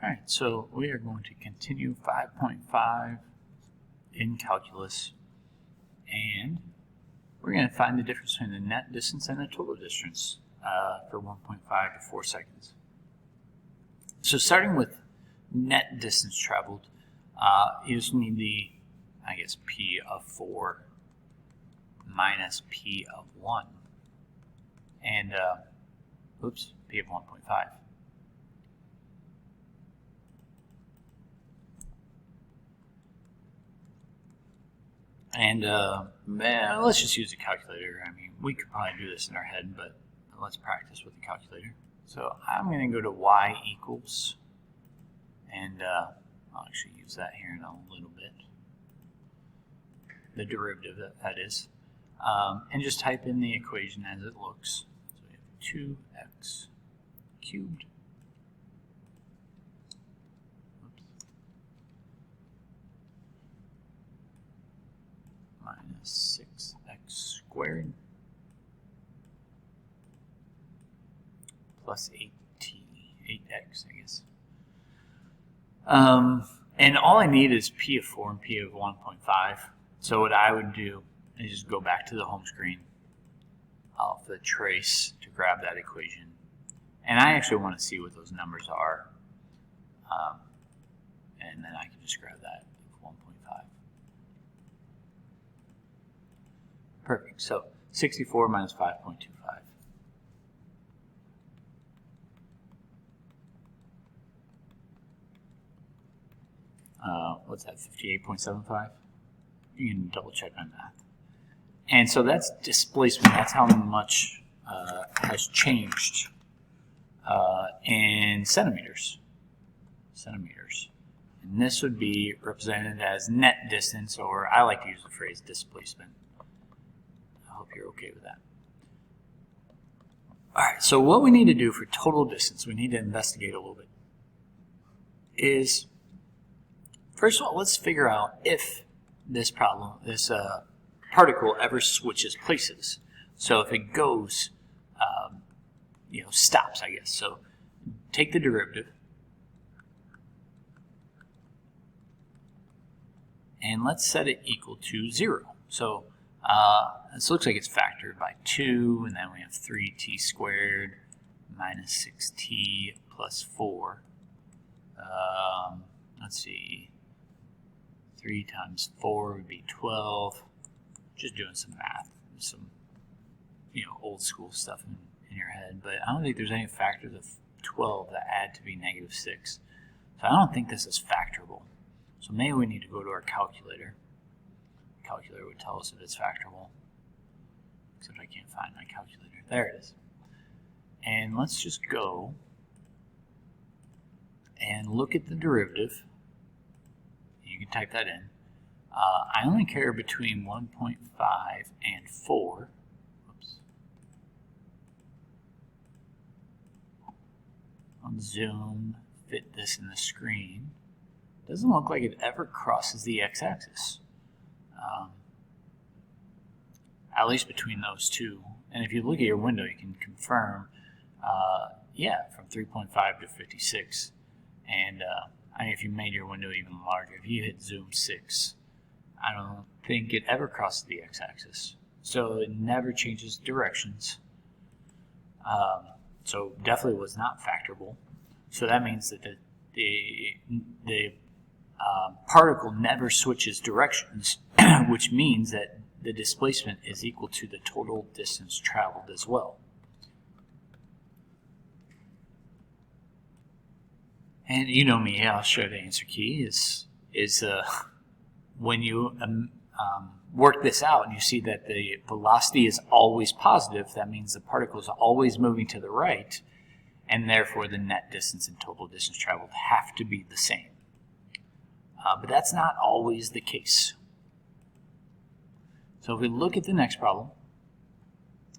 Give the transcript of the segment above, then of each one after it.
Alright, so we are going to continue 5.5 in calculus, and we're going to find the difference between the net distance and the total distance for 1.5 to 4 seconds. So starting with net distance traveled, you just need the, P of 4 minus P of 1, and, P of 1.5. And let's just use a calculator. We could probably do this in our head, but let's practice with the calculator. So I'm going to go to y equals, and I'll actually use that here in a little bit. The derivative, that is. And just type in the equation as it looks. So we have 2x cubed minus 6x squared plus 8x, I guess. And all I need is P of 4 and P of 1.5. So what I would do is just go back to the home screen off the trace to grab that equation. And I actually want to see what those numbers are. And then I can just grab that of 1.5. Perfect. So 64 minus 5.25. What's that, 58.75? You can double check on that. And so that's displacement. That's how much has changed in centimeters. And this would be represented as net distance, or I like to use the phrase displacement. I hope you're okay with that. All right, so what we need to do for total distance, we need to investigate a little bit, is first of all, let's figure out if this particle ever switches places. So if it goes, stops, I guess. So take the derivative, and let's set it equal to 0. So this looks like it's factored by 2, and then we have 3t squared minus 6t plus 4. Let's see. 3 times 4 would be 12. Just doing some math, some old school stuff in your head. But I don't think there's any factors of 12 that add to be negative 6. So I don't think this is factorable. So maybe we need to go to our calculator. The calculator would tell us if it's factorable. Except I can't find my calculator. There it is. And let's just go and look at the derivative. You can type that in. I only care between 1.5 and 4. Oops. I'll zoom, fit this in the screen. Doesn't look like it ever crosses the x-axis. At least between those two. And if you look at your window, you can confirm, from 3.5 to 56. And if you made your window even larger, if you hit zoom 6, I don't think it ever crosses the x-axis. So it never changes directions. So definitely was not factorable. So that means that the particle never switches directions, which means that the displacement is equal to the total distance traveled as well. And you know me, I'll show the answer key is when you work this out and you see that the velocity is always positive, that means the particle is always moving to the right, and therefore the net distance and total distance traveled have to be the same. But that's not always the case. So if we look at the next problem,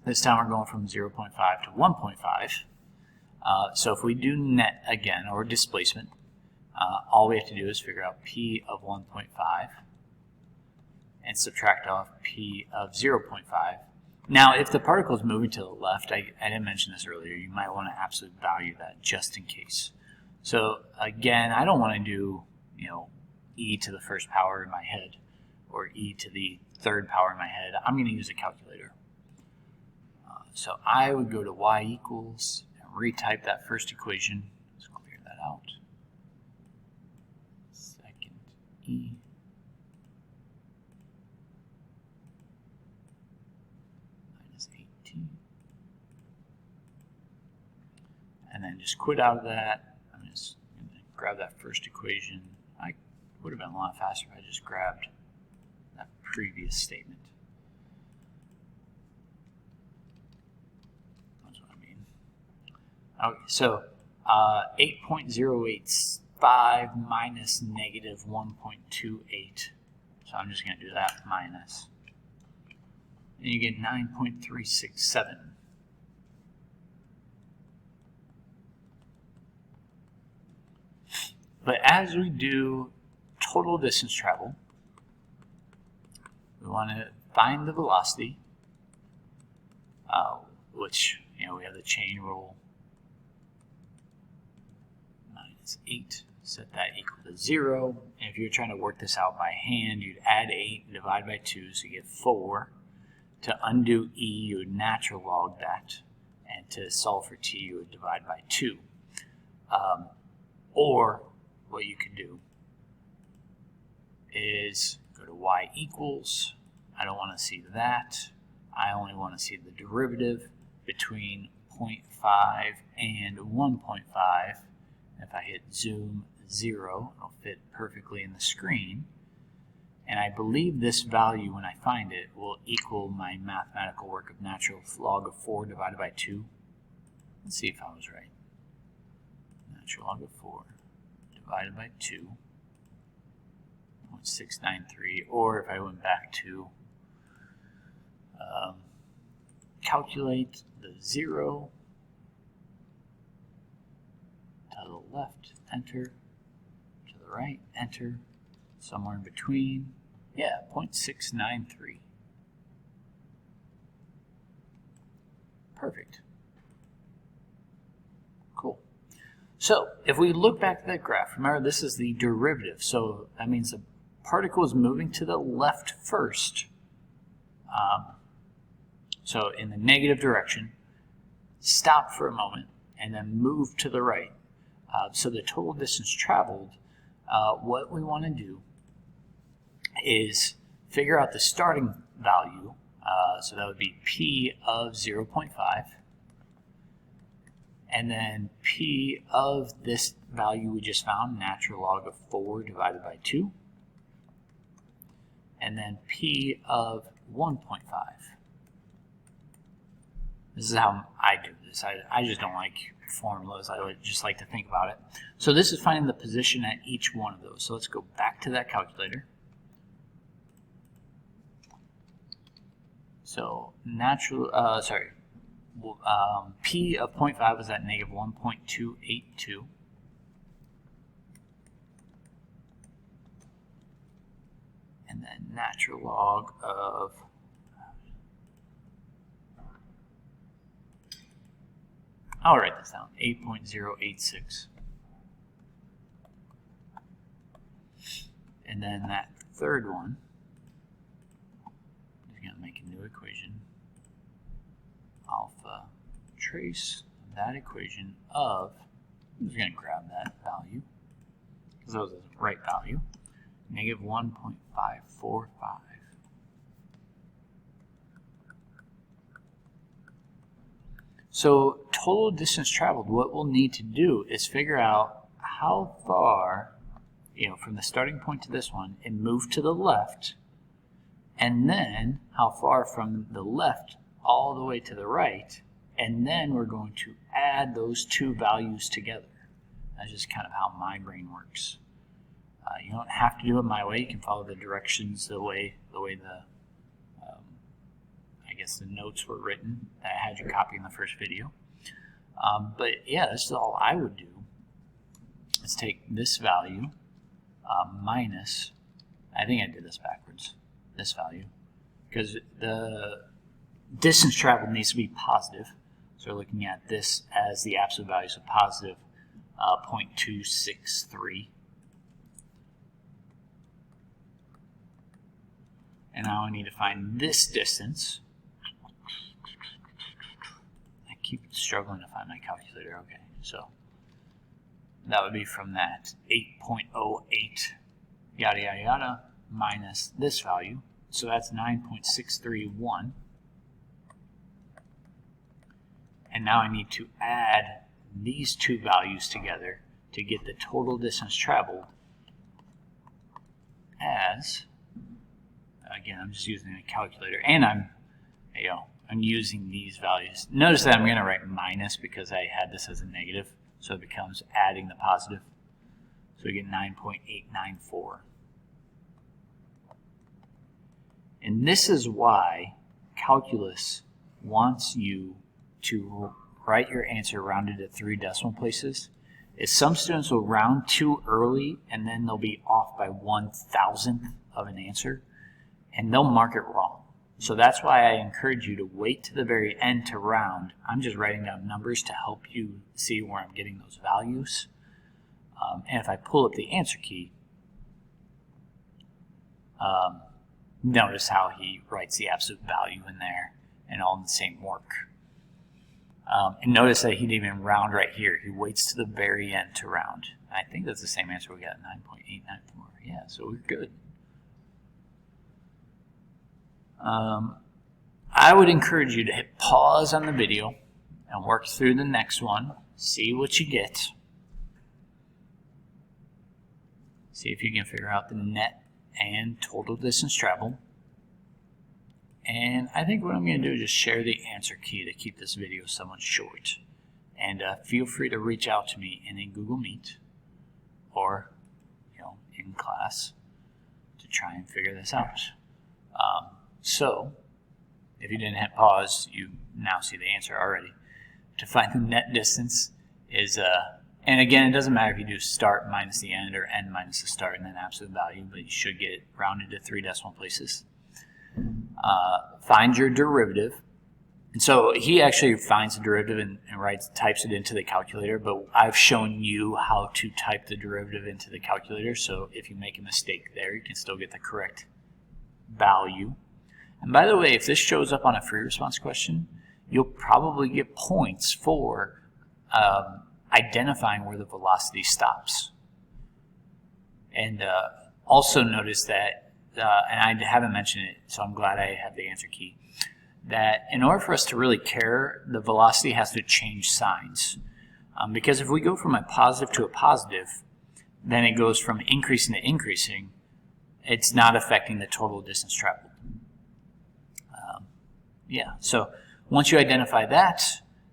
this time we're going from 0.5 to 1.5. So if we do net again, or displacement, all we have to do is figure out P of 1.5 and subtract off P of 0.5. Now, if the particle is moving to the left, I didn't mention this earlier, you might want to absolute value that just in case. So again, I don't want to do, e to the first power in my head or e to the third power in my head. I'm going to use a calculator. So I would go to y equals and retype that first equation. Let's clear that out. Second e minus 18. And then just quit out of that. I'm just going to grab that first equation. I would have been a lot faster if I just grabbed that previous statement. That's what I mean. Okay, so 8.085 minus negative 1.28. So I'm just going to do that minus. And you get 9.367. But as we do total distance travel, we want to find the velocity, which, we have the chain rule, minus 8, set that equal to 0. And if you're trying to work this out by hand, you'd add 8 and divide by 2, so you get 4. To undo e, you would natural log that, and to solve for t, you would divide by 2. Or what you can do is go to y equals. I don't want to see that. I only want to see the derivative between 0.5 and 1.5. If I hit zoom 0, it'll fit perfectly in the screen. And I believe this value, when I find it, will equal my mathematical work of natural log of 4 divided by 2. Let's see if I was right. Natural log of 4 divided by 2, 0.693, or if I went back to calculate the 0 to the left, enter, to the right, enter, somewhere in between, 0.693. Perfect. Cool. So if we look back at that graph, remember this is the derivative. So that means the particle is moving to the left first. So in the negative direction, stop for a moment, and then move to the right. So the total distance traveled, what we want to do is figure out the starting value. So that would be p of 0.5. And then p of this value we just found, natural log of 4 divided by 2. And then p of 1.5. This is how I do this. I just don't like formulas. I would just like to think about it. So this is finding the position at each one of those. So let's go back to that calculator. So P of 0.5 was at negative 1.282. And then natural log of I'll write this down, 8.086. And then that third one, I'm just going to make a new equation. Alpha trace that equation of, I'm just going to grab that value, because that was the right value, negative 1.545. So total distance traveled, what we'll need to do is figure out how far, from the starting point to this one, and move to the left, and then how far from the left all the way to the right, and then we're going to add those two values together. That's just kind of how my brain works. You don't have to do it my way. You can follow the directions the way the the notes were written that I had you copy in the first video. But yeah, this is all I would do. Let's take this value minus, I think I did this backwards, this value, because the distance traveled needs to be positive. So we're looking at this as the absolute value, so positive 0.263. And now I need to find this distance. I keep struggling to find my calculator. Okay, so that would be from that 8.08 yada yada yada minus this value. So that's 9.631. And now I need to add these two values together to get the total distance traveled as, again, I'm just using a calculator, and I'm using these values. Notice that I'm going to write minus because I had this as a negative, so it becomes adding the positive. So we get 9.894. And this is why calculus wants you to write your answer rounded to 3 decimal places. Is some students will round too early and then they'll be off by 1,000th of an answer, and they'll mark it wrong. So that's why I encourage you to wait to the very end to round. I'm just writing down numbers to help you see where I'm getting those values. And if I pull up the answer key, notice how he writes the absolute value in there and all in the same work. And notice that he didn't even round right here. He waits to the very end to round. I think that's the same answer we got, 9.894. Yeah, so we're good. I would encourage you to hit pause on the video and work through the next one. See what you get. See if you can figure out the net and total distance traveled. And I think what I'm going to do is just share the answer key to keep this video somewhat short. And feel free to reach out to me in a Google Meet or in class to try and figure this out. So if you didn't hit pause, you now see the answer already. To find the net distance is, and again, it doesn't matter if you do start minus the end or end minus the start and then absolute value, but you should get it rounded to 3 decimal places. Find your derivative. And so he actually finds the derivative and types it into the calculator, but I've shown you how to type the derivative into the calculator, so if you make a mistake there, you can still get the correct value. And by the way, if this shows up on a free response question, you'll probably get points for identifying where the velocity stops. And also notice that, and I haven't mentioned it, so I'm glad I have the answer key, that in order for us to really care, the velocity has to change signs. Because if we go from a positive to a positive, then it goes from increasing to increasing. It's not affecting the total distance traveled. So once you identify that,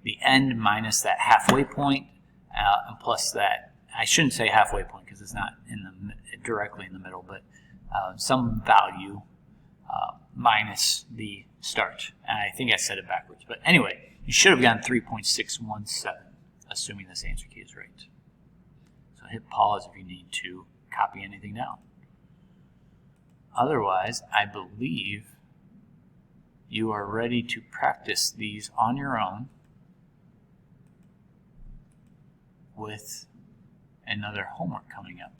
the end minus that halfway point, and plus that, I shouldn't say halfway point because it's not directly in the middle, but some value minus the start. And I think I said it backwards. But anyway, you should have gotten 3.617, assuming this answer key is right. So hit pause if you need to copy anything down. Otherwise, I believe you are ready to practice these on your own with another homework coming up.